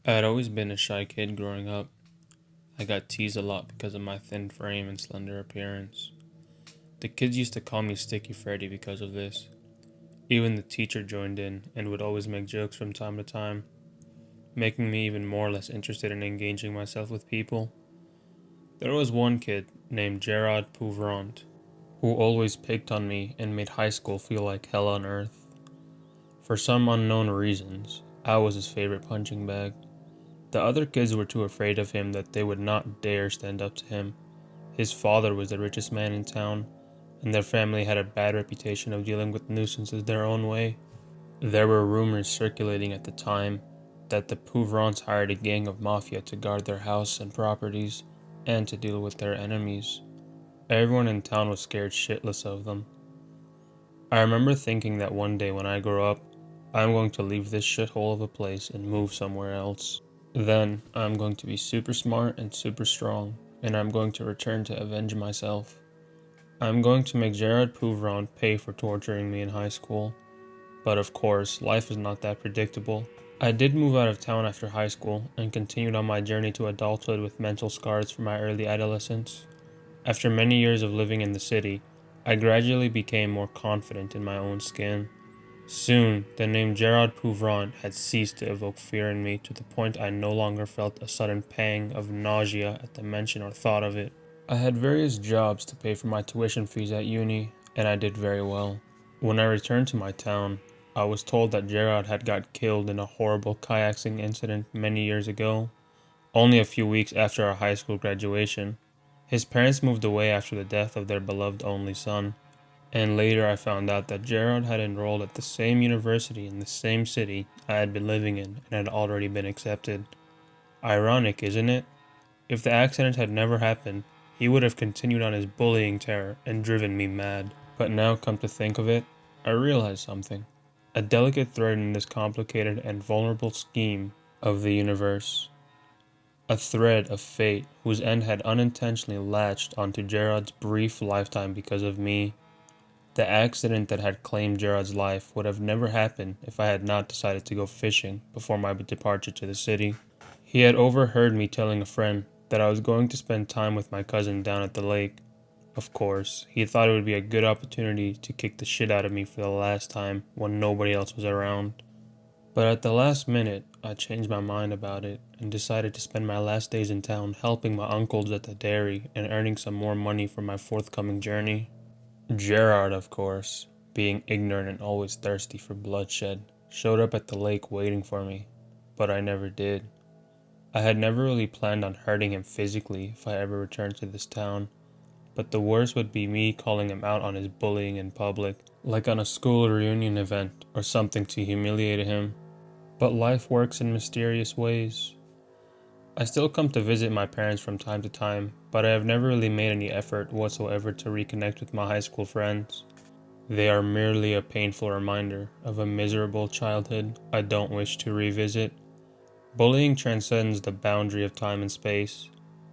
I had always been a shy kid growing up. I got teased a lot because of my thin frame and slender appearance. The kids used to call me Sticky Freddy because of this. Even the teacher joined in and would always make jokes from time to time, making me even more or less interested in engaging myself with people. There was one kid named Gerard Pouvrant who always picked on me and made high school feel like hell on earth. For some unknown reasons, I was his favorite punching bag. The other kids were too afraid of him that they would not dare stand up to him. His father was the richest man in town, and their family had a bad reputation of dealing with nuisances their own way. There were rumors circulating at the time that the Pouvrons hired a gang of mafia to guard their house and properties, and to deal with their enemies. Everyone in town was scared shitless of them. I remember thinking that one day when I grow up, I'm going to leave this shithole of a place and move somewhere else. Then I'm going to be super smart and super strong, and I'm going to return to avenge myself. I'm going to make Gerard Pouvron pay for torturing me in high school. But of course, life is not that predictable. I did move out of town after high school and continued on my journey to adulthood with mental scars from my early adolescence. After many years of living in the city, I gradually became more confident in my own skin. Soon, the name Gerard Pouvron had ceased to evoke fear in me to the point I no longer felt a sudden pang of nausea at the mention or thought of it. I had various jobs to pay for my tuition fees at uni, and I did very well. When I returned to my town, I was told that Gerard had got killed in a horrible kayaking incident many years ago, only a few weeks after our high school graduation. His parents moved away after the death of their beloved only son, and later I found out that Gerard had enrolled at the same university in the same city I had been living in and had already been accepted. Ironic, isn't it? If the accident had never happened, he would have continued on his bullying terror and driven me mad. But now, come to think of it, I realize something. A delicate thread in this complicated and vulnerable scheme of the universe. A thread of fate whose end had unintentionally latched onto Gerard's brief lifetime because of me. The accident that had claimed Gerard's life would have never happened if I had not decided to go fishing before my departure to the city. He had overheard me telling a friend that I was going to spend time with my cousin down at the lake. Of course, he thought it would be a good opportunity to kick the shit out of me for the last time when nobody else was around. But at the last minute, I changed my mind about it and decided to spend my last days in town helping my uncles at the dairy and earning some more money for my forthcoming journey. Gerard, of course, being ignorant and always thirsty for bloodshed, showed up at the lake waiting for me, but I never did. I had never really planned on hurting him physically if I ever returned to this town, but the worst would be me calling him out on his bullying in public, like on a school reunion event or something to humiliate him. But life works in mysterious ways. I still come to visit my parents from time to time, but I have never really made any effort whatsoever to reconnect with my high school friends. They are merely a painful reminder of a miserable childhood I don't wish to revisit. Bullying transcends the boundary of time and space.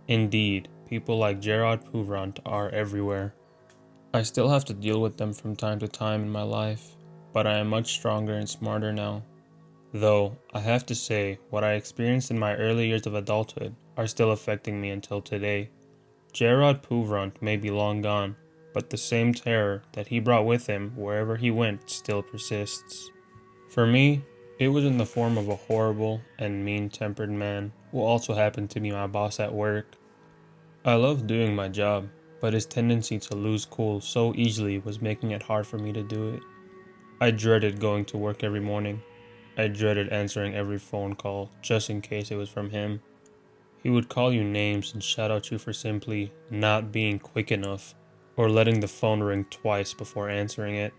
Indeed, people like Gerard Pouvrant are everywhere. I still have to deal with them from time to time in my life, but I am much stronger and smarter now. Though, I have to say, what I experienced in my early years of adulthood are still affecting me until today. Gerard Pouvrant may be long gone, but the same terror that he brought with him wherever he went still persists. For me, it was in the form of a horrible and mean-tempered man who also happened to be my boss at work. I loved doing my job, but his tendency to lose cool so easily was making it hard for me to do it. I dreaded going to work every morning. I dreaded answering every phone call just in case it was from him. He would call you names and shout at you for simply not being quick enough or letting the phone ring twice before answering it.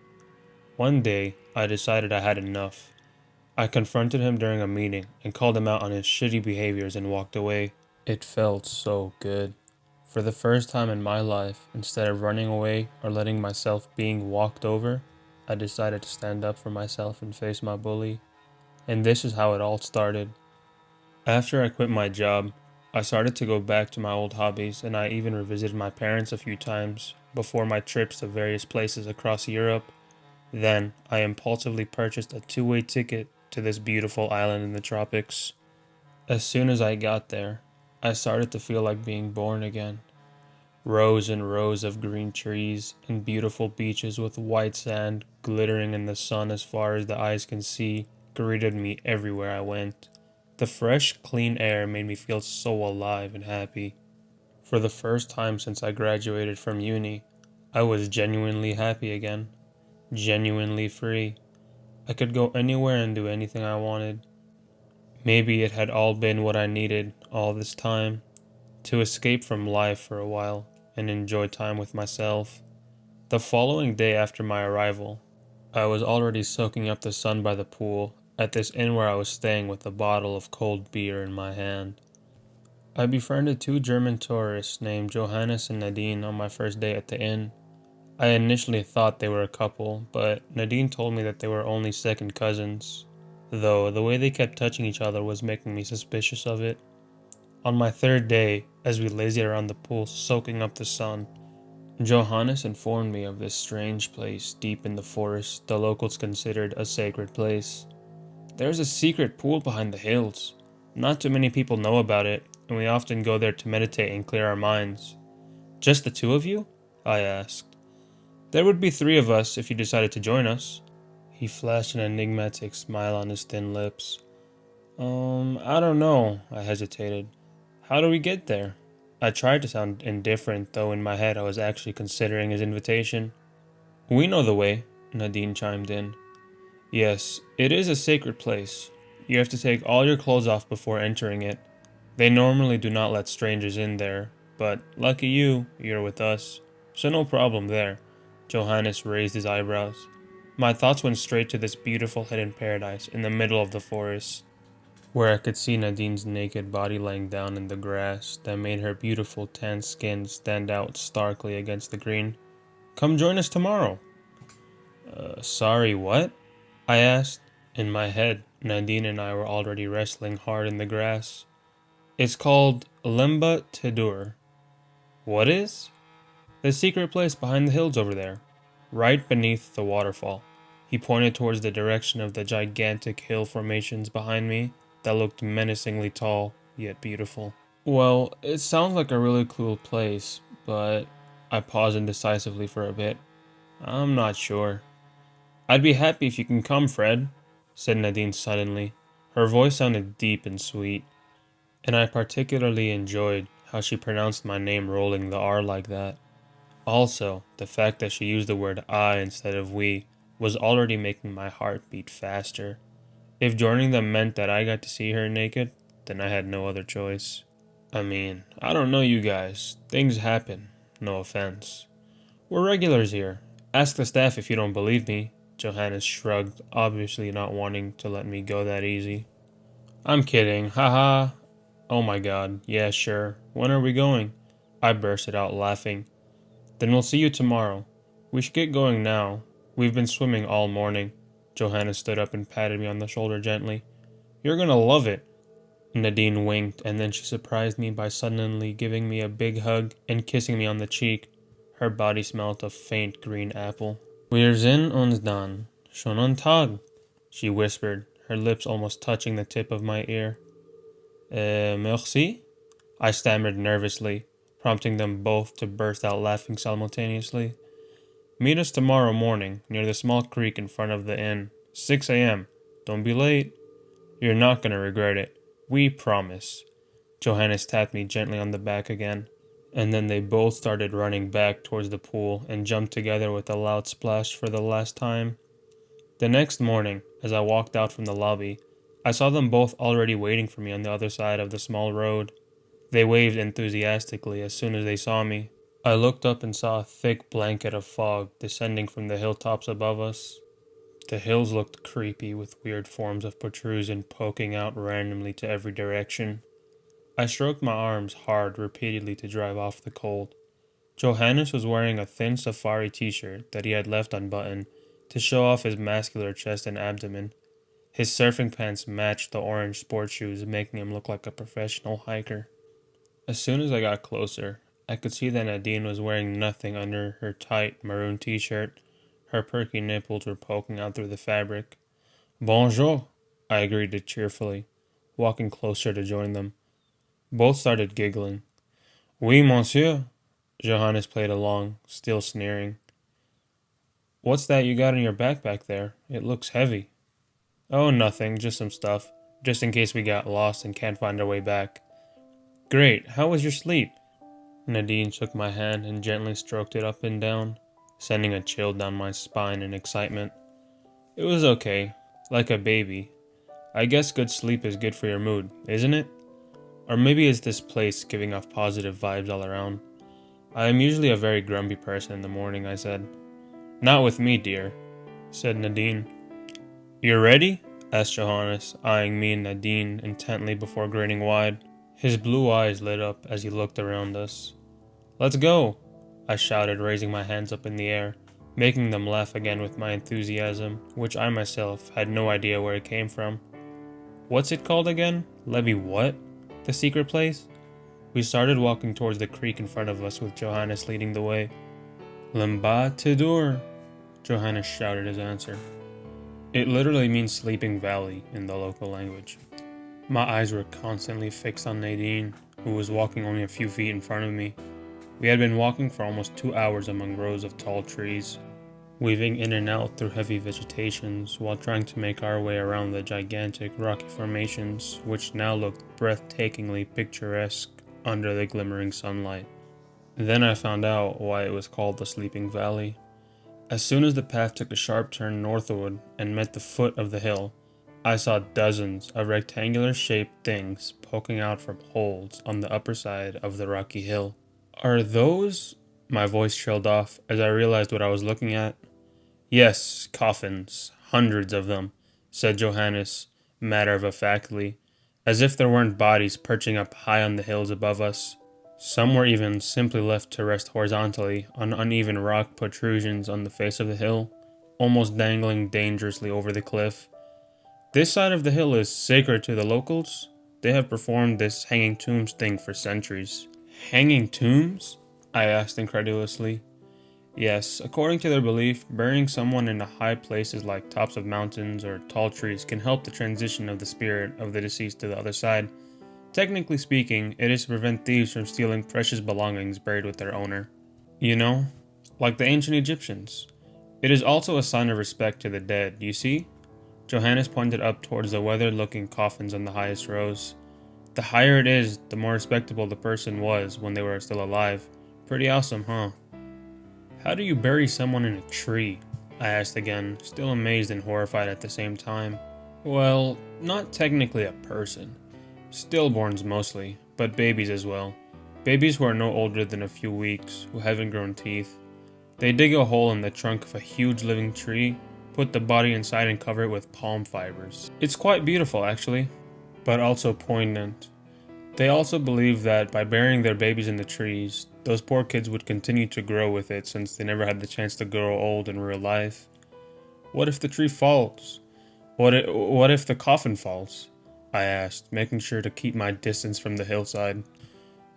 One day, I decided I had enough. I confronted him during a meeting and called him out on his shitty behaviors and walked away. It felt so good. For the first time in my life, instead of running away or letting myself being walked over, I decided to stand up for myself and face my bully. And this is how it all started. After I quit my job, I started to go back to my old hobbies, and I even revisited my parents a few times before my trips to various places across Europe. Then, I impulsively purchased a two-way ticket to this beautiful island in the tropics. As soon as I got there, I started to feel like being born again. Rows and rows of green trees and beautiful beaches with white sand glittering in the sun as far as the eyes can see greeted me everywhere I went. The fresh, clean air made me feel so alive and happy. For the first time since I graduated from uni, I was genuinely happy again, genuinely free. I could go anywhere and do anything I wanted. Maybe it had all been what I needed all this time to escape from life for a while and enjoy time with myself. The following day after my arrival, I was already soaking up the sun by the pool at this inn where I was staying with a bottle of cold beer in my hand. I befriended two German tourists named Johannes and Nadine on my first day at the inn. I initially thought they were a couple, but Nadine told me that they were only second cousins, though the way they kept touching each other was making me suspicious of it. On my third day, as we lazied around the pool soaking up the sun, Johannes informed me of this strange place deep in the forest the locals considered a sacred place. There's a secret pool behind the hills. Not too many people know about it, and we often go there to meditate and clear our minds. Just the two of you? I asked. There would be three of us if you decided to join us. He flashed an enigmatic smile on his thin lips. I don't know, I hesitated. How do we get there? I tried to sound indifferent, though in my head I was actually considering his invitation. We know the way, Nadine chimed in. Yes, it is a sacred place. You have to take all your clothes off before entering it. They normally do not let strangers in there, but lucky you, you're with us. So no problem there. Johannes raised his eyebrows. My thoughts went straight to this beautiful hidden paradise in the middle of the forest, where I could see Nadine's naked body laying down in the grass that made her beautiful tan skin stand out starkly against the green. Come join us tomorrow. Sorry, what? I asked. In my head, Nadine and I were already wrestling hard in the grass. It's called Lemba Tedur. What is? The secret place behind the hills over there, right beneath the waterfall. He pointed towards the direction of the gigantic hill formations behind me that looked menacingly tall, yet beautiful. Well, it sounds like a really cool place, but I paused indecisively for a bit. I'm not sure. I'd be happy if you can come, Fred, said Nadine suddenly. Her voice sounded deep and sweet, and I particularly enjoyed how she pronounced my name rolling the R like that. Also, the fact that she used the word I instead of we was already making my heart beat faster. If joining them meant that I got to see her naked, then I had no other choice. I mean, I don't know you guys. Things happen. No offense. We're regulars here. Ask the staff if you don't believe me. Johannes shrugged, obviously not wanting to let me go that easy. I'm kidding. Haha. Oh my god. Yeah, sure. When are we going? I bursted out laughing. Then we'll see you tomorrow. We should get going now. We've been swimming all morning. Johanna stood up and patted me on the shoulder gently. You're gonna love it. Nadine winked, and then she surprised me by suddenly giving me a big hug and kissing me on the cheek. Her body smelled of faint green apple. Wir sind uns dann. Schon ein Tag, she whispered, her lips almost touching the tip of my ear. Merci? I stammered nervously, prompting them both to burst out laughing simultaneously. Meet us tomorrow morning near the small creek in front of the inn. 6 a.m. Don't be late. You're not going to regret it. We promise. Johannes tapped me gently on the back again, and then they both started running back towards the pool and jumped together with a loud splash for the last time. The next morning, as I walked out from the lobby, I saw them both already waiting for me on the other side of the small road. They waved enthusiastically as soon as they saw me. I looked up and saw a thick blanket of fog descending from the hilltops above us. The hills looked creepy with weird forms of protrusion poking out randomly to every direction. I stroked my arms hard repeatedly to drive off the cold. Johannes was wearing a thin safari t-shirt that he had left unbuttoned to show off his muscular chest and abdomen. His surfing pants matched the orange sports shoes, making him look like a professional hiker. As soon as I got closer, I could see that Nadine was wearing nothing under her tight maroon t-shirt. Her perky nipples were poking out through the fabric. Bonjour, I agreed cheerfully. walking closer to join them. Both started giggling. Oui, monsieur. Johannes played along, still sneering. What's that you got in your backpack there? It looks heavy. Oh, nothing, just some stuff. Just in case we got lost and can't find our way back. Great, how was your sleep? Nadine took my hand and gently stroked it up and down, sending a chill down my spine in excitement. It was okay, like a baby. I guess good sleep is good for your mood, isn't it? Or maybe it's this place giving off positive vibes all around. I am usually a very grumpy person in the morning, I said. Not with me, dear, said Nadine. You ready? Asked Johannes, eyeing me and Nadine intently before grinning wide. His blue eyes lit up as he looked around us. Let's go, I shouted, raising my hands up in the air, making them laugh again with my enthusiasm, which I myself had no idea where it came from. What's it called again? Levy what? The secret place? We started walking towards the creek in front of us with Johannes leading the way. L'Embatidor, Johannes shouted his answer. It literally means sleeping valley in the local language. My eyes were constantly fixed on Nadine, who was walking only a few feet in front of me. We had been walking for almost 2 hours among rows of tall trees, weaving in and out through heavy vegetations while trying to make our way around the gigantic rocky formations, which now looked breathtakingly picturesque under the glimmering sunlight. Then I found out why it was called the Sleeping Valley. As soon as the path took a sharp turn northward and met the foot of the hill, I saw dozens of rectangular-shaped things poking out from holes on the upper side of the rocky hill. Are those? My voice trailed off as I realized what I was looking at. Yes, coffins, hundreds of them, said Johannes, matter-of-factly, as if there weren't bodies perching up high on the hills above us. Some were even simply left to rest horizontally on uneven rock protrusions on the face of the hill, almost dangling dangerously over the cliff. This side of the hill is sacred to the locals. They have performed this hanging tombs thing for centuries. Hanging tombs? I asked incredulously. Yes, according to their belief, burying someone in high places like tops of mountains or tall trees can help the transition of the spirit of the deceased to the other side. Technically speaking, it is to prevent thieves from stealing precious belongings buried with their owner. You know, like the ancient Egyptians. It is also a sign of respect to the dead, you see? Johannes pointed up towards the weathered-looking coffins on the highest rows. The higher it is, the more respectable the person was when they were still alive. Pretty awesome, huh? How do you bury someone in a tree? I asked again, still amazed and horrified at the same time. Well, not technically a person. Stillborns mostly, but babies as well. Babies who are no older than a few weeks, who haven't grown teeth. They dig a hole in the trunk of a huge living tree, put the body inside and cover it with palm fibers. It's quite beautiful actually, but also poignant. They also believe that by burying their babies in the trees, those poor kids would continue to grow with it since they never had the chance to grow old in real life. What if the tree falls? What if the coffin falls? I asked, making sure to keep my distance from the hillside.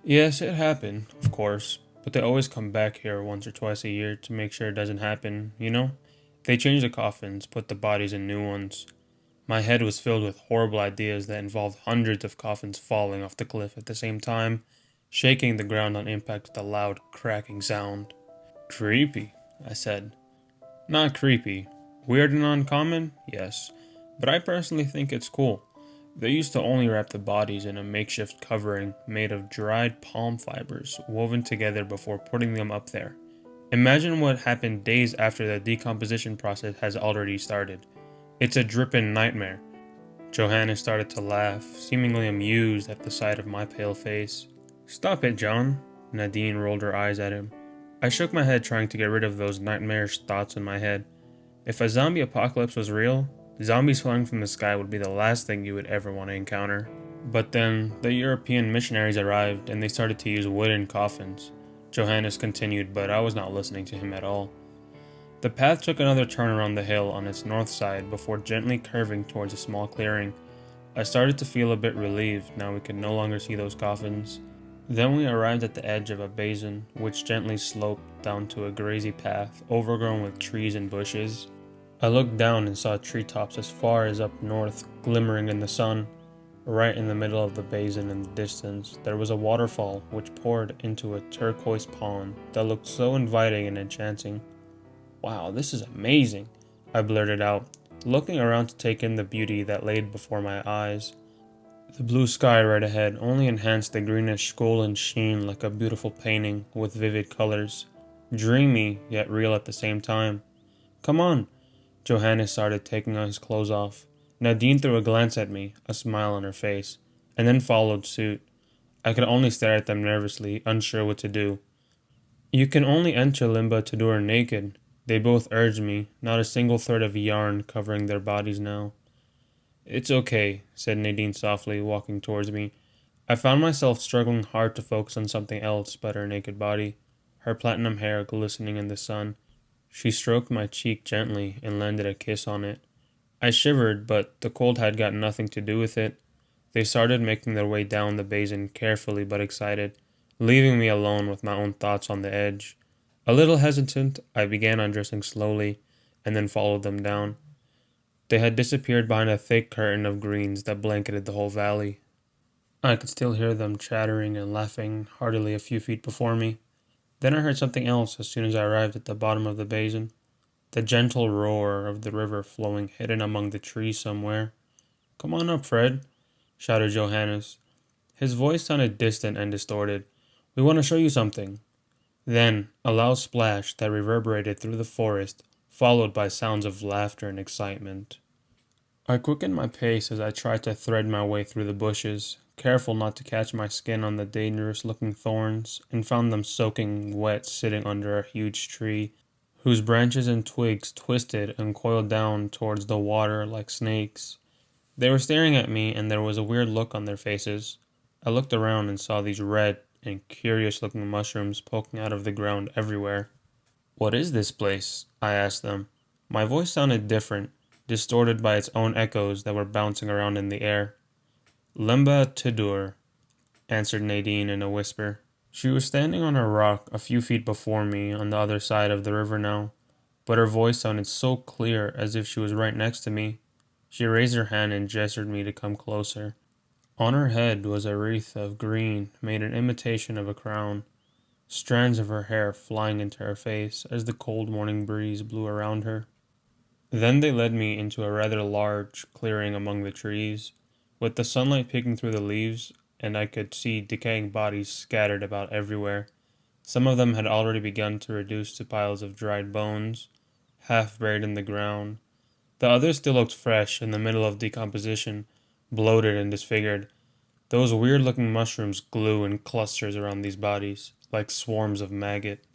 Yes, it happened, of course, but they always come back here once or twice a year to make sure it doesn't happen, you know? They change the coffins, put the bodies in new ones. My head was filled with horrible ideas that involved hundreds of coffins falling off the cliff at the same time, shaking the ground on impact with a loud, cracking sound. Creepy, I said. Not creepy. Weird and uncommon? Yes. But I personally think it's cool. They used to only wrap the bodies in a makeshift covering made of dried palm fibers woven together before putting them up there. Imagine what happened days after the decomposition process has already started. It's a drippin' nightmare. Johannes started to laugh, seemingly amused at the sight of my pale face. Stop it, John. Nadine rolled her eyes at him. I shook my head trying to get rid of those nightmarish thoughts in my head. If a zombie apocalypse was real, zombies falling from the sky would be the last thing you would ever want to encounter. But then, the European missionaries arrived and they started to use wooden coffins. Johannes continued, but I was not listening to him at all. The path took another turn around the hill on its north side before gently curving towards a small clearing. I started to feel a bit relieved now we could no longer see those coffins. Then we arrived at the edge of a basin, which gently sloped down to a grassy path overgrown with trees and bushes. I looked down and saw treetops as far as up north, glimmering in the sun. Right in the middle of the basin in the distance, there was a waterfall which poured into a turquoise pond that looked so inviting and enchanting. "Wow, this is amazing," I blurted out, looking around to take in the beauty that laid before my eyes. The blue sky right ahead only enhanced the greenish golden sheen like a beautiful painting with vivid colors, dreamy yet real at the same time. "Come on." Johannes started taking his clothes off. Nadine threw a glance at me, a smile on her face, and then followed suit. I could only stare at them nervously, unsure what to do. "You can only enter Limba Tador naked," they both urged me, not a single thread of yarn covering their bodies now. "It's okay," said Nadine softly, walking towards me. I found myself struggling hard to focus on something else but her naked body, her platinum hair glistening in the sun. She stroked my cheek gently and landed a kiss on it. I shivered, but the cold had got nothing to do with it. They started making their way down the basin carefully but excited, leaving me alone with my own thoughts on the edge. A little hesitant, I began undressing slowly, and then followed them down. They had disappeared behind a thick curtain of greens that blanketed the whole valley. I could still hear them chattering and laughing heartily a few feet before me. Then I heard something else as soon as I arrived at the bottom of the basin. The gentle roar of the river flowing hidden among the trees somewhere. "Come on up, Fred," shouted Johannes. His voice sounded distant and distorted. "We want to show you something." Then, a loud splash that reverberated through the forest, followed by sounds of laughter and excitement. I quickened my pace as I tried to thread my way through the bushes, careful not to catch my skin on the dangerous-looking thorns, and found them soaking wet sitting under a huge tree, whose branches and twigs twisted and coiled down towards the water like snakes. They were staring at me, and there was a weird look on their faces. I looked around and saw these red and curious-looking mushrooms poking out of the ground everywhere. "What is this place?" I asked them. My voice sounded different, distorted by its own echoes that were bouncing around in the air. "Lemba Tidur," answered Nadine in a whisper. She was standing on a rock a few feet before me on the other side of the river now, but her voice sounded so clear as if she was right next to me. She raised her hand and gestured me to come closer. On her head was a wreath of green made in imitation of a crown, strands of her hair flying into her face as the cold morning breeze blew around her. Then they led me into a rather large clearing among the trees, with the sunlight peeking through the leaves, and I could see decaying bodies scattered about everywhere. Some of them had already begun to reduce to piles of dried bones, half buried in the ground. The others still looked fresh in the middle of decomposition, bloated and disfigured. Those weird-looking mushrooms grew in clusters around these bodies, like swarms of maggot.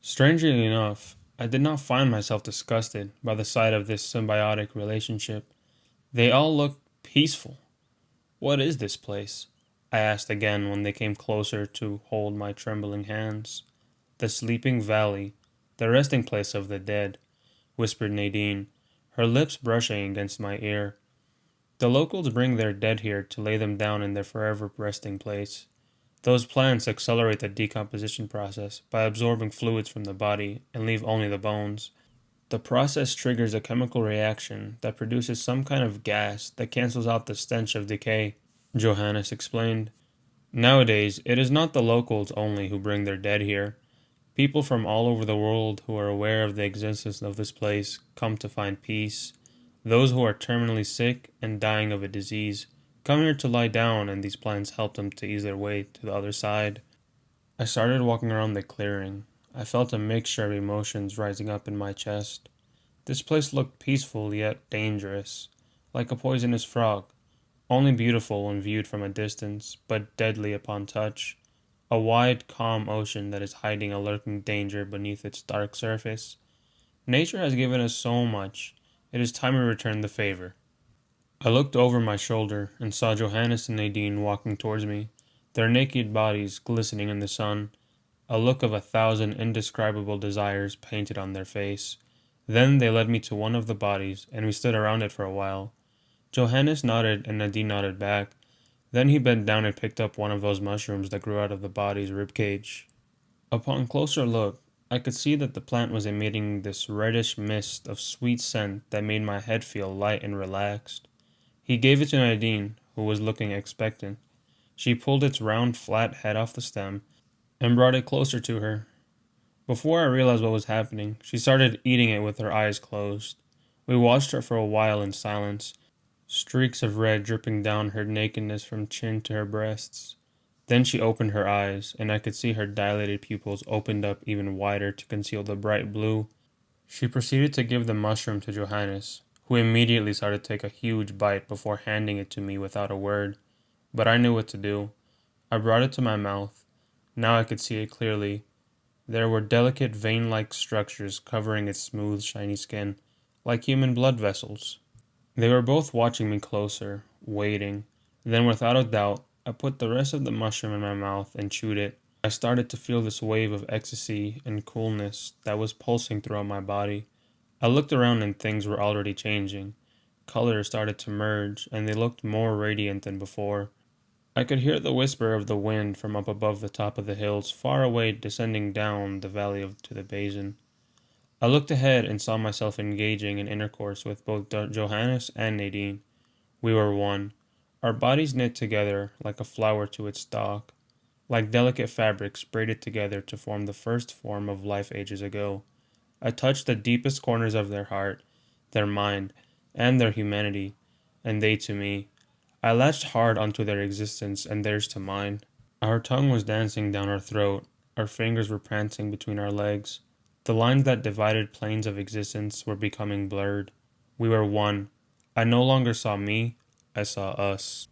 Strangely enough, I did not find myself disgusted by the sight of this symbiotic relationship. They all looked peaceful. "What is this place?" I asked again when they came closer to hold my trembling hands. "The sleeping valley, the resting place of the dead," whispered Nadine, her lips brushing against my ear. "The locals bring their dead here to lay them down in their forever resting place. Those plants accelerate the decomposition process by absorbing fluids from the body and leave only the bones. The process triggers a chemical reaction that produces some kind of gas that cancels out the stench of decay," Johannes explained. "Nowadays, it is not the locals only who bring their dead here. People from all over the world who are aware of the existence of this place come to find peace. Those who are terminally sick and dying of a disease come here to lie down, and these plants help them to ease their way to the other side." I started walking around the clearing. I felt a mixture of emotions rising up in my chest. This place looked peaceful yet dangerous, like a poisonous frog, only beautiful when viewed from a distance, but deadly upon touch. A wide, calm ocean that is hiding a lurking danger beneath its dark surface. Nature has given us so much. It is time we return the favor. I looked over my shoulder and saw Johannes and Nadine walking towards me, their naked bodies glistening in the sun, a look of 1,000 indescribable desires painted on their face. Then they led me to one of the bodies, and we stood around it for a while. Johannes nodded and Nadine nodded back. Then he bent down and picked up one of those mushrooms that grew out of the body's ribcage. Upon closer look, I could see that the plant was emitting this reddish mist of sweet scent that made my head feel light and relaxed. He gave it to Nadine, who was looking expectant. She pulled its round, flat head off the stem and brought it closer to her. Before I realized what was happening, she started eating it with her eyes closed. We watched her for a while in silence, streaks of red dripping down her nakedness from chin to her breasts. Then she opened her eyes, and I could see her dilated pupils opened up even wider to conceal the bright blue. She proceeded to give the mushroom to Johannes, who immediately started to take a huge bite before handing it to me without a word. But I knew what to do. I brought it to my mouth. Now I could see it clearly. There were delicate vein-like structures covering its smooth, shiny skin, like human blood vessels. They were both watching me closer, waiting. Then, without a doubt, I put the rest of the mushroom in my mouth and chewed it. I started to feel this wave of ecstasy and coolness that was pulsing throughout my body. I looked around and things were already changing. Colors started to merge, and they looked more radiant than before. I could hear the whisper of the wind from up above the top of the hills, far away descending down the valley to the basin. I looked ahead and saw myself engaging in intercourse with both Johannes and Nadine. We were one, our bodies knit together like a flower to its stalk, like delicate fabrics braided together to form the first form of life ages ago. I touched the deepest corners of their heart, their mind, and their humanity, and they to me. I latched hard onto their existence and theirs to mine. Our tongue was dancing down our throat, our fingers were prancing between our legs. The lines that divided planes of existence were becoming blurred. We were one. I no longer saw me, I saw us.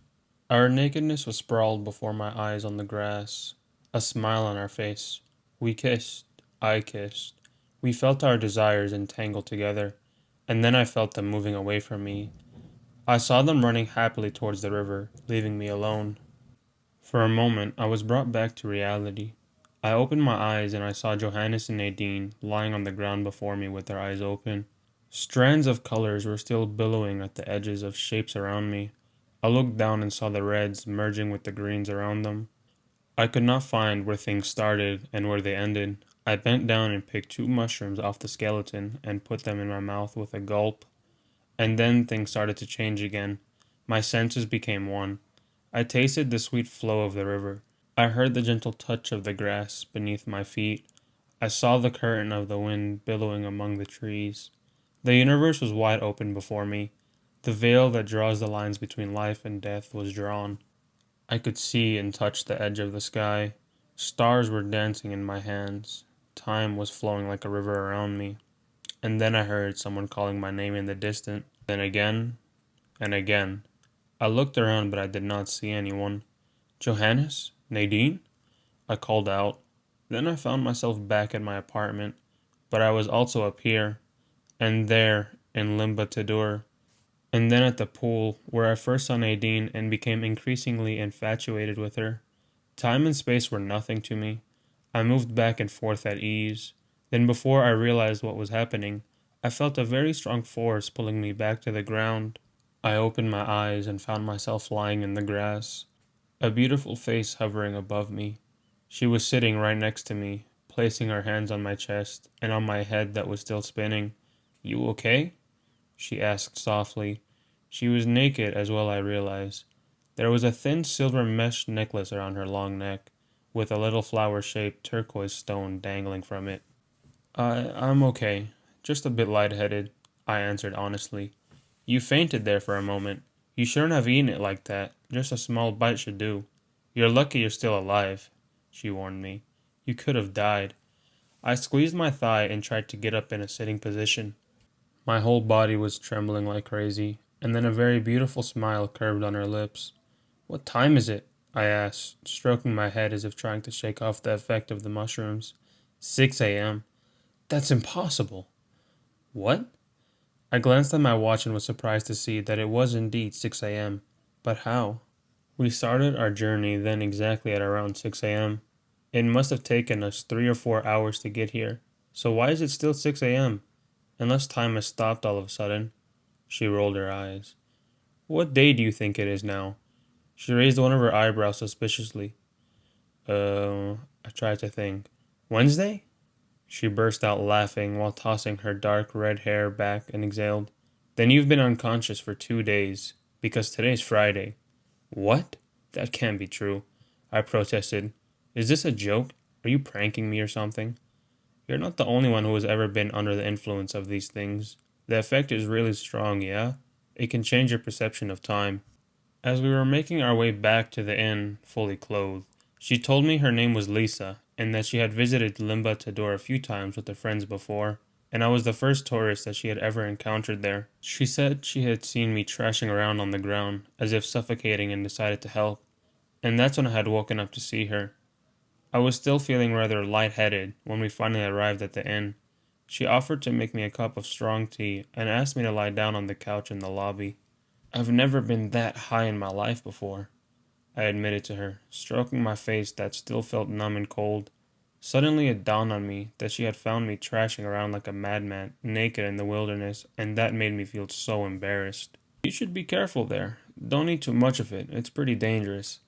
Our nakedness was sprawled before my eyes on the grass, a smile on our face. We kissed. I kissed. We felt our desires entangled together, and then I felt them moving away from me. I saw them running happily towards the river, leaving me alone. For a moment, I was brought back to reality. I opened my eyes and I saw Johannes and Nadine lying on the ground before me with their eyes open. Strands of colors were still billowing at the edges of shapes around me. I looked down and saw the reds merging with the greens around them. I could not find where things started and where they ended. I bent down and picked two mushrooms off the skeleton and put them in my mouth with a gulp. And then things started to change again. My senses became one. I tasted the sweet flow of the river. I heard the gentle touch of the grass beneath my feet. I saw the curtain of the wind billowing among the trees. The universe was wide open before me. The veil that draws the lines between life and death was drawn. I could see and touch the edge of the sky. Stars were dancing in my hands. Time was flowing like a river around me. And then I heard someone calling my name in the distance. Then again, and again. I looked around, but I did not see anyone. Johannes? Nadine? I called out. Then I found myself back at my apartment, but I was also up here, and there, in Limba Tadur, and then at the pool, where I first saw Nadine and became increasingly infatuated with her. Time and space were nothing to me. I moved back and forth at ease. Then before I realized what was happening, I felt a very strong force pulling me back to the ground. I opened my eyes and found myself lying in the grass, a beautiful face hovering above me. She was sitting right next to me, placing her hands on my chest and on my head that was still spinning. "You okay?" she asked softly. She was naked as well, I realized. There was a thin silver mesh necklace around her long neck, with a little flower-shaped turquoise stone dangling from it. I'm okay. Just a bit lightheaded," I answered honestly. "You fainted there for a moment. You shouldn't have eaten it like that. Just a small bite should do. You're lucky you're still alive," she warned me. "You could have died." I squeezed my thigh and tried to get up in a sitting position. My whole body was trembling like crazy, and then a very beautiful smile curved on her lips. "What time is it?" I asked, stroking my head as if trying to shake off the effect of the mushrooms. 6 a.m. "That's impossible." "What?" I glanced at my watch and was surprised to see that it was indeed 6 a.m. But how? We started our journey then exactly at around 6 a.m. It must have taken us 3 or 4 hours to get here. So why is it still 6 a.m.? Unless time has stopped all of a sudden. She rolled her eyes. "What day do you think it is now?" She raised one of her eyebrows suspiciously. I tried to think. "Wednesday?" She burst out laughing while tossing her dark red hair back and exhaled. "Then you've been unconscious for 2 days, because today's Friday." What? That can't be true, I protested. Is this a joke? Are you pranking me or something? You're not the only one who has ever been under the influence of these things. The effect is really strong, yeah? It can change your perception of time. As we were making our way back to the inn, fully clothed, she told me her name was Lisa, and that she had visited Limba Tador a few times with her friends before, and I was the first tourist that she had ever encountered there. She said she had seen me trashing around on the ground, as if suffocating, and decided to help, and that's when I had woken up to see her. I was still feeling rather lightheaded when we finally arrived at the inn. She offered to make me a cup of strong tea and asked me to lie down on the couch in the lobby. I've never been that high in my life before, I admitted to her, stroking my face that still felt numb and cold. Suddenly it dawned on me that she had found me trashing around like a madman, naked in the wilderness, and that made me feel so embarrassed. You should be careful there. Don't eat too much of it. It's pretty dangerous.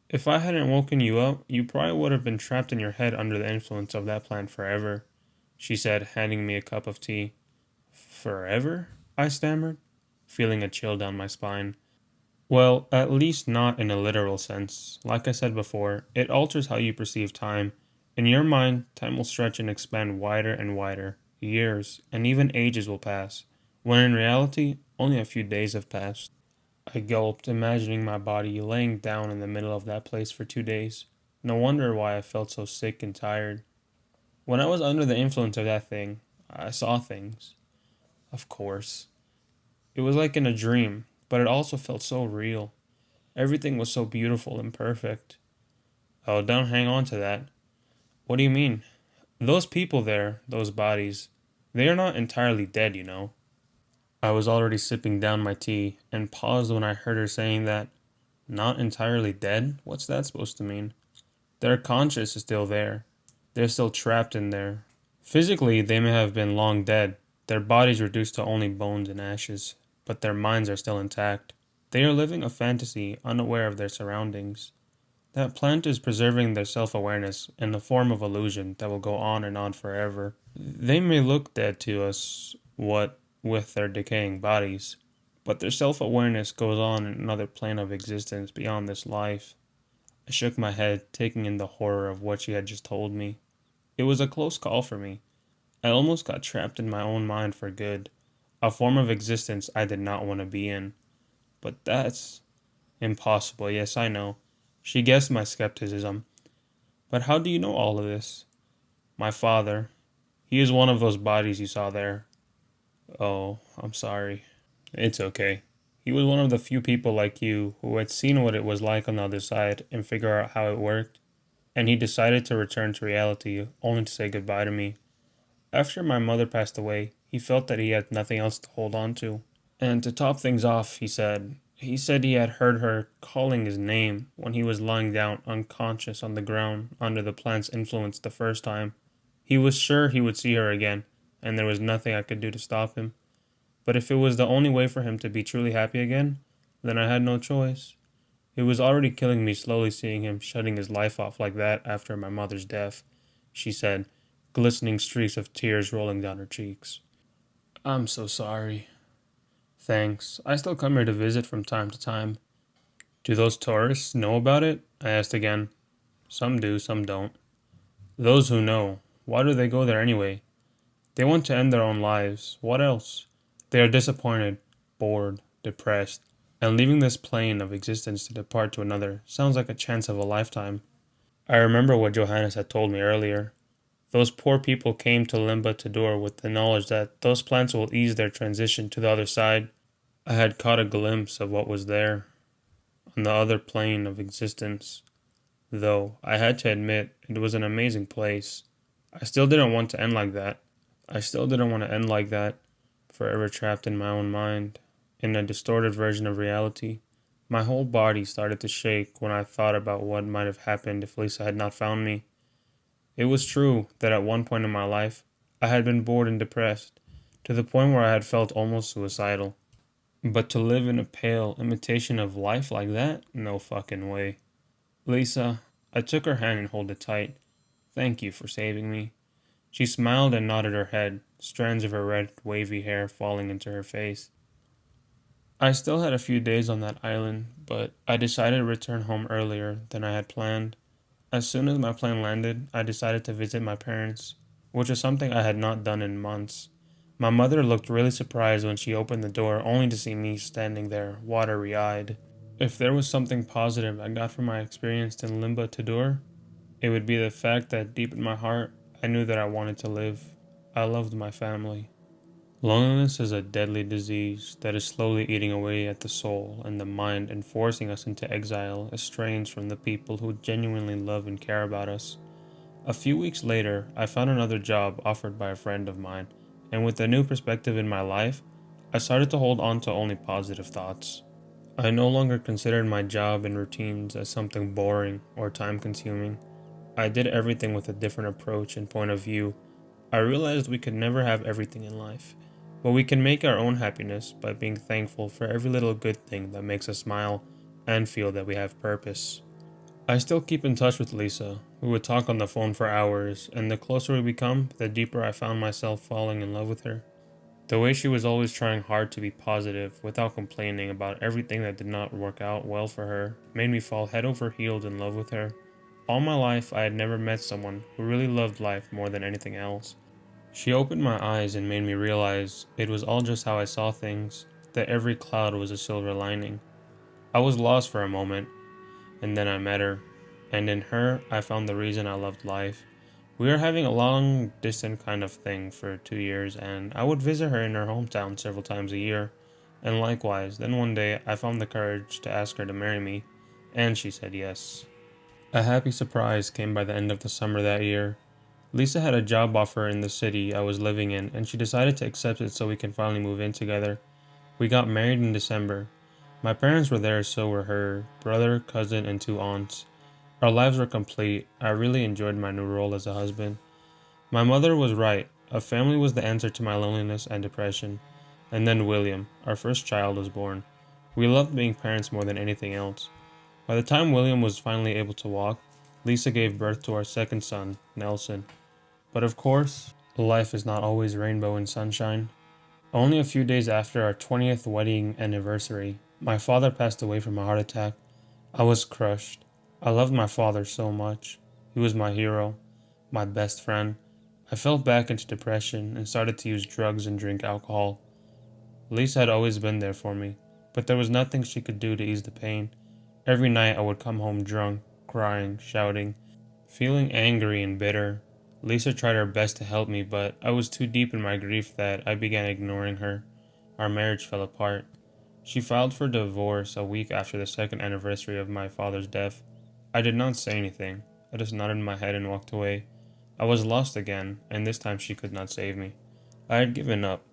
If I hadn't woken you up, you probably would have been trapped in your head under the influence of that plant forever, she said, handing me a cup of tea. Forever? I stammered, feeling a chill down my spine. Well, at least not in a literal sense. Like I said before, it alters how you perceive time. In your mind, time will stretch and expand wider and wider. Years, and even ages will pass, when in reality, only a few days have passed. I gulped, imagining my body laying down in the middle of that place for 2 days. No wonder why I felt so sick and tired. When I was under the influence of that thing, I saw things. Of course. It was like in a dream, but it also felt so real. Everything was so beautiful and perfect. Oh, don't hang on to that. What do you mean? Those people there, those bodies, they are not entirely dead, you know. I was already sipping down my tea and paused when I heard her saying that. Not entirely dead? What's that supposed to mean? Their conscience is still there. They're still trapped in there. Physically, they may have been long dead, their bodies reduced to only bones and ashes, but their minds are still intact. They are living a fantasy, unaware of their surroundings. That plant is preserving their self-awareness in the form of illusion that will go on and on forever. They may look dead to us, what with their decaying bodies, but their self-awareness goes on in another plane of existence beyond this life. I shook my head, taking in the horror of what she had just told me. It was a close call for me. I almost got trapped in my own mind for good, a form of existence I did not want to be in. But that's impossible, yes, I know. She guessed my skepticism. But how do you know all of this? My father. He is one of those bodies you saw there. Oh, I'm sorry. It's okay. He was one of the few people like you who had seen what it was like on the other side and figure out how it worked, and he decided to return to reality only to say goodbye to me. After my mother passed away, he felt that he had nothing else to hold on to. And to top things off, he said he had heard her calling his name when he was lying down unconscious on the ground under the plant's influence the first time. He was sure he would see her again, and there was nothing I could do to stop him. But if it was the only way for him to be truly happy again, then I had no choice. It was already killing me slowly seeing him shutting his life off like that after my mother's death, she said, glistening streaks of tears rolling down her cheeks. I'm so sorry. Thanks. I still come here to visit from time to time. Do those tourists know about it? I asked again. Some do, some don't. Those who know, why do they go there anyway? They want to end their own lives. What else? They are disappointed, bored, depressed, and leaving this plane of existence to depart to another sounds like a chance of a lifetime. I remember what Johannes had told me earlier. Those poor people came to Limba Tador with the knowledge that those plants will ease their transition to the other side. I had caught a glimpse of what was there, on the other plane of existence. Though, I had to admit, it was an amazing place. I still didn't want to end like that. I still didn't want to end like that, forever trapped in my own mind, in a distorted version of reality. My whole body started to shake when I thought about what might have happened if Lisa had not found me. It was true that at one point in my life, I had been bored and depressed, to the point where I had felt almost suicidal. But to live in a pale imitation of life like that? No fucking way. Lisa, I took her hand and held it tight. Thank you for saving me. She smiled and nodded her head, strands of her red, wavy hair falling into her face. I still had a few days on that island but I decided to return home earlier than I had planned. As soon as my plane landed, I decided to visit my parents, which is something I had not done in months. My mother looked really surprised when she opened the door, only to see me standing there, watery eyed. If there was something positive I got from my experience in Limba Tador, it would be the fact that deep in my heart, I knew that I wanted to live. I loved my family. Loneliness is a deadly disease that is slowly eating away at the soul and the mind and forcing us into exile, estranged from the people who genuinely love and care about us. A few weeks later, I found another job offered by a friend of mine, and with a new perspective in my life, I started to hold on to only positive thoughts. I no longer considered my job and routines as something boring or time consuming. I did everything with a different approach and point of view. I realized we could never have everything in life, but we can make our own happiness by being thankful for every little good thing that makes us smile and feel that we have purpose. I still keep in touch with Lisa. We would talk on the phone for hours, and the closer we become, the deeper I found myself falling in love with her. The way she was always trying hard to be positive without complaining about everything that did not work out well for her made me fall head over heels in love with her. All my life, I had never met someone who really loved life more than anything else. She opened my eyes and made me realize it was all just how I saw things, that every cloud was a silver lining. I was lost for a moment, and then I met her, and in her, I found the reason I loved life. We were having a long distance kind of thing for 2 years, and I would visit her in her hometown several times a year. And likewise, then one day I found the courage to ask her to marry me, and she said yes. A happy surprise came by the end of the summer that year. Lisa had a job offer in the city I was living in, and she decided to accept it so we can finally move in together. We got married in December. My parents were there, so were her brother, cousin, and two aunts. Our lives were complete. I really enjoyed my new role as a husband. My mother was right. A family was the answer to my loneliness and depression. And then William, our first child, was born. We loved being parents more than anything else. By the time William was finally able to walk, Lisa gave birth to our second son, Nelson. But of course, life is not always rainbow and sunshine. Only a few days after our 20th wedding anniversary, my father passed away from a heart attack. I was crushed. I loved my father so much. He was my hero, my best friend. I fell back into depression and started to use drugs and drink alcohol. Lisa had always been there for me, but there was nothing she could do to ease the pain. Every night I would come home drunk, crying, shouting, feeling angry and bitter. Lisa tried her best to help me, but I was too deep in my grief that I began ignoring her. Our marriage fell apart. She filed for divorce a week after the second anniversary of my father's death. I did not say anything. I just nodded my head and walked away. I was lost again, and this time she could not save me. I had given up.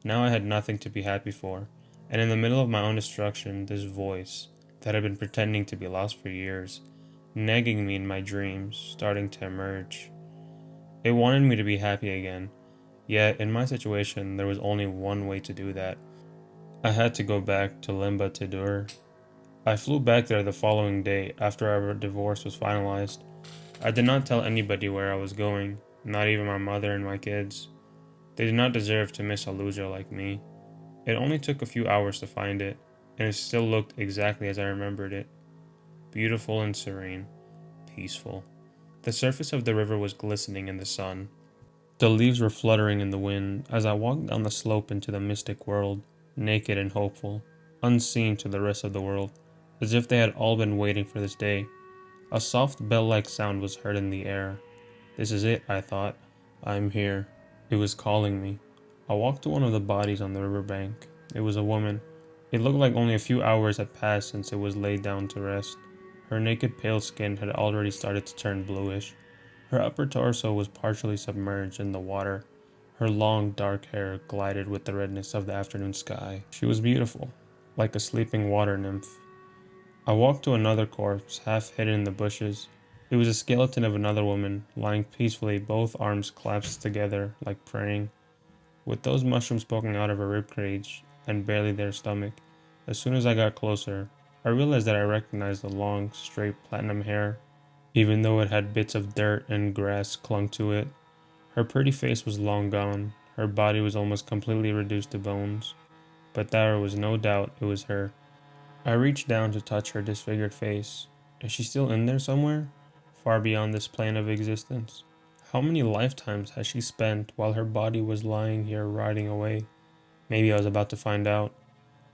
Now I had nothing to be happy for, and in the middle of my own destruction, this voice, that had been pretending to be lost for years, nagging me in my dreams, starting to emerge. It wanted me to be happy again, yet in my situation there was only one way to do that. I had to go back to Limba Tidur. I flew back there the following day after our divorce was finalized. I did not tell anybody where I was going, not even my mother and my kids. They did not deserve to miss a loser like me. It only took a few hours to find it, and it still looked exactly as I remembered it. Beautiful and serene, peaceful. The surface of the river was glistening in the sun. The leaves were fluttering in the wind as I walked down the slope into the mystic world, naked and hopeful, unseen to the rest of the world, as if they had all been waiting for this day. A soft bell-like sound was heard in the air. This is it, I thought. I'm here. It was calling me. I walked to one of the bodies on the riverbank. It was a woman. It looked like only a few hours had passed since it was laid down to rest. Her naked pale skin had already started to turn bluish. Her upper torso was partially submerged in the water. Her long, dark hair glided with the redness of the afternoon sky. She was beautiful, like a sleeping water nymph. I walked to another corpse, half hidden in the bushes. It was a skeleton of another woman, lying peacefully, both arms clasped together, like praying, with those mushrooms poking out of her ribcage and barely their stomach. As soon as I got closer, I realized that I recognized the long, straight platinum hair, even though it had bits of dirt and grass clung to it. Her pretty face was long gone. Her body was almost completely reduced to bones. But there was no doubt it was her. I reached down to touch her disfigured face. Is she still in there somewhere? Far beyond this plane of existence? How many lifetimes has she spent while her body was lying here rotting away? Maybe I was about to find out.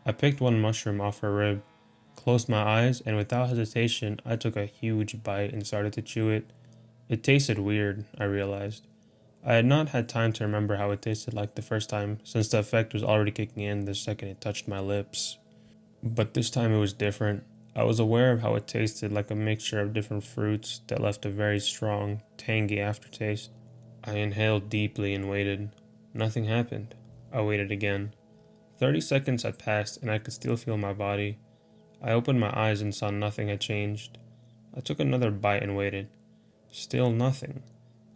I picked one mushroom off her rib, closed my eyes, and without hesitation, I took a huge bite and started to chew it. It tasted weird, I realized. I had not had time to remember how it tasted like the first time, since the effect was already kicking in the second it touched my lips. But this time it was different. I was aware of how it tasted, like a mixture of different fruits that left a very strong, tangy aftertaste. I inhaled deeply and waited. Nothing happened. I waited again. 30 seconds had passed and I could still feel my body. I opened my eyes and saw nothing had changed. I took another bite and waited. Still nothing.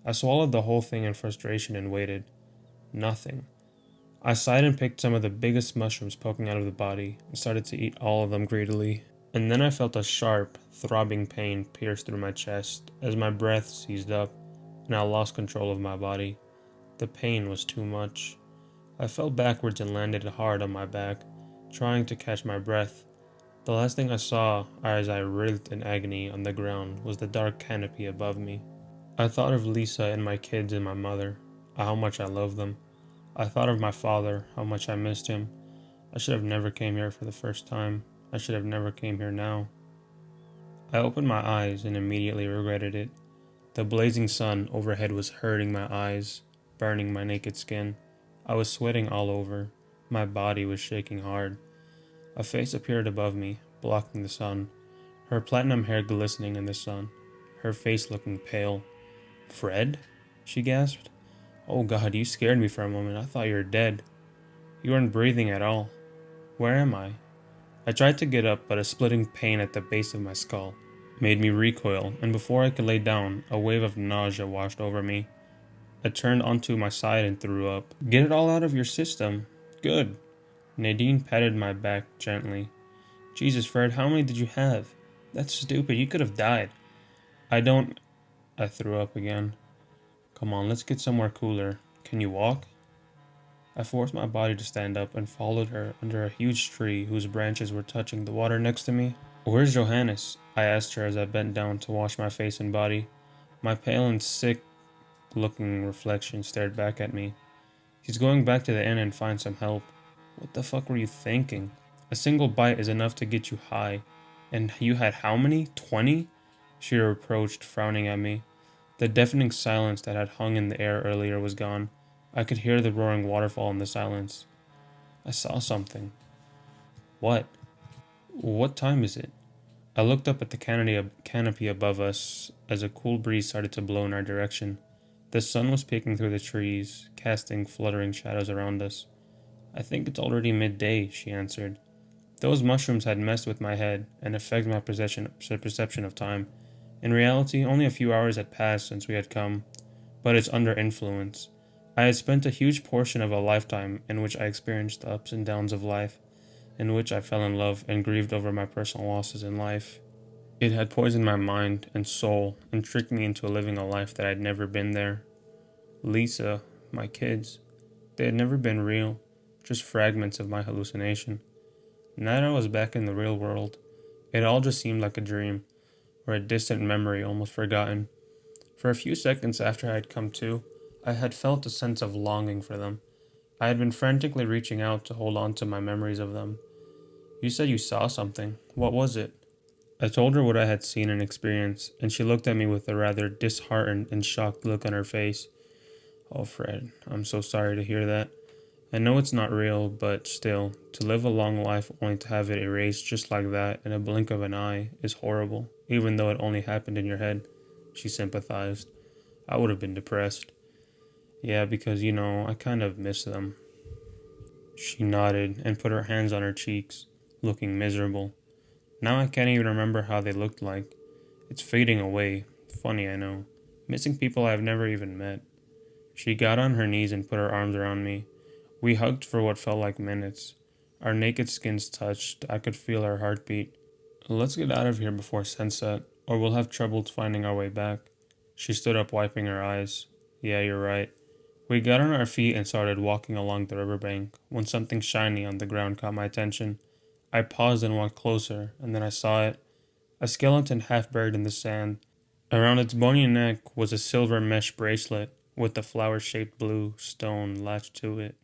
I swallowed the whole thing in frustration and waited. Nothing. I sighed and picked some of the biggest mushrooms poking out of the body and started to eat all of them greedily. And then I felt a sharp, throbbing pain pierce through my chest as my breath seized up and I lost control of my body. The pain was too much. I fell backwards and landed hard on my back, trying to catch my breath. The last thing I saw as I writhed in agony on the ground was the dark canopy above me. I thought of Lisa and my kids and my mother, how much I loved them. I thought of my father, how much I missed him. I should have never came here for the first time. I should have never came here now. I opened my eyes and immediately regretted it. The blazing sun overhead was hurting my eyes, burning my naked skin. I was sweating all over. My body was shaking hard. A face appeared above me, blocking the sun, her platinum hair glistening in the sun, her face looking pale. Fred? She gasped. Oh God, you scared me for a moment. I thought you were dead. You weren't breathing at all. Where am I? I tried to get up, but a splitting pain at the base of my skull made me recoil, and before I could lay down, a wave of nausea washed over me. I turned onto my side and threw up. Get it all out of your system. Good. Nadine patted my back gently. Jesus, Fred, how many did you have? That's stupid. You could have died. I don't... I threw up again. Come on, let's get somewhere cooler. Can you walk? I forced my body to stand up and followed her under a huge tree whose branches were touching the water next to me. Where's Johannes? I asked her as I bent down to wash my face and body. My pale and sick-looking reflection stared back at me. He's going back to the inn and find some help. What the fuck were you thinking? A single bite is enough to get you high. And you had how many? 20? She reproached, frowning at me. The deafening silence that had hung in the air earlier was gone. I could hear the roaring waterfall in the silence. I saw something. What? What time is it? I looked up at the canopy above us as a cool breeze started to blow in our direction. The sun was peeking through the trees, casting fluttering shadows around us. I think it's already midday, she answered. Those mushrooms had messed with my head and affected my perception of time. In reality, only a few hours had passed since we had come, but it's under influence. I had spent a huge portion of a lifetime in which I experienced the ups and downs of life, in which I fell in love and grieved over my personal losses in life. It had poisoned my mind and soul and tricked me into living a life that had never been there. Lisa, my kids, they had never been real, just fragments of my hallucination. Now that I was back in the real world, it all just seemed like a dream, or a distant memory almost forgotten. For a few seconds after I had come to, I had felt a sense of longing for them. I had been frantically reaching out to hold on to my memories of them. You said you saw something. What was it? I told her what I had seen and experienced, and she looked at me with a rather disheartened and shocked look on her face. Oh, Fred, I'm so sorry to hear that. I know it's not real, but still, to live a long life only to have it erased just like that in a blink of an eye is horrible, even though it only happened in your head. She sympathized. I would have been depressed. Yeah, because, I kind of miss them. She nodded and put her hands on her cheeks, looking miserable. Now I can't even remember how they looked like. It's fading away. Funny, I know. Missing people I've never even met. She got on her knees and put her arms around me. We hugged for what felt like minutes. Our naked skins touched. I could feel our heartbeat. Let's get out of here before sunset, or we'll have trouble finding our way back. She stood up, wiping her eyes. Yeah, you're right. We got on our feet and started walking along the riverbank when something shiny on the ground caught my attention. I paused and walked closer, and then I saw it, a skeleton half buried in the sand. Around its bony neck was a silver mesh bracelet with a flower-shaped blue stone latched to it.